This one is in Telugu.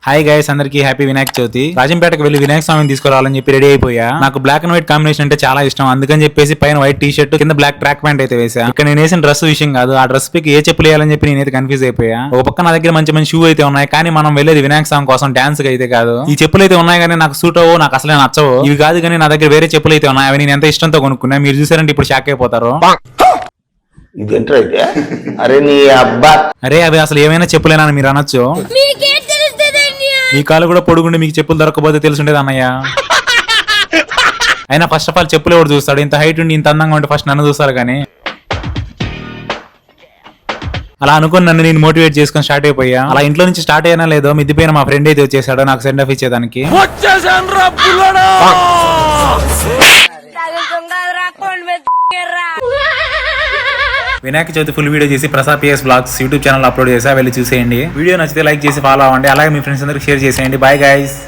హాయ్ గైస్, అందరికి హ్యాపీ వినాయక చవితి. రాజంపేటకు వెళ్లి వినాయక స్వామిని తీసుకురావాలని చెప్పి రెడీ అయిపోయా. నాకు బ్లాక్ అండ్ వైట్ కాంబినేషన్ అంటే చాలా ఇష్టం. అందుకని చెప్పేసి పైన వైట్ టీ షర్ట్ కింద బ్లాక్ ట్రాక్ ప్యాంట్ అయితే వేసా. ఇక్కడ నేను వేసిన డ్రెస్ విషయం కాదు, ఆ డ్రెస్ పిక్ ఏ చెప్పులు వేయాలని చెప్పి నేనైతే కన్ఫ్యూజ్ అయిపోయా. ఒక పక్క నా దగ్గర మంచి మంచి షూ అయితే ఉన్నాయి, కానీ మనం వెళ్ళేది వినాయక స్వామి కోసం, డాన్స్ కి అయితే కాదు. ఈ చెప్పులు అయితే ఉన్నాయి కానీ నాకు సూట్ అవ్వవు, నాకు అసలే నచ్చవు. ఇవి కాదు కానీ నా దగ్గర వేరే చెప్పులు అయితే ఉన్నాయి, అవి నేను ఎంత ఇష్టంతో కొనుక్కున్నా. మీరు చూసారంటే ఇప్పుడు షాక్ అయిపోతారు. అరే అవి అసలు ఏమైనా చెప్పులేనా అని మీరు అనొచ్చు. ఈ కాలు కూడా పొడుగుండి మీకు చెప్పులు దొరకబోతే తెలుసుండేది అన్నయ్య. అయినా ఫస్ట్ ఆఫ్ ఆల్ చెప్పులు ఎవరు చూస్తాడు? ఇంత హైట్ ఉండి ఇంత అందంగా ఉంటే ఫస్ట్ నన్ను చూస్తారు. కానీ అలా అనుకుని నన్ను నేను మోటివేట్ చేసుకుని స్టార్ట్ అయిపోయా. అలా ఇంట్లో నుంచి స్టార్ట్ అయినా లేదో మిద్దిపోయిన మా ఫ్రెండ్ అయితే వచ్చేసాడు నాకు సెండ్ ఆఫ్ ఇచ్చేదానికి. వినాయక చవితి ఫుల్ వీడియో చేసి Prasad PS blogs YouTube channel upload చేసా, వెళ్ళి చూసేయండి. వీడియో నచ్చితే లైక్ చేసి ఫాలో అవ్వండి, అలాగే మీ ఫ్రెండ్స్ అందరికి షేర్ చేసేయండి. Bye guys.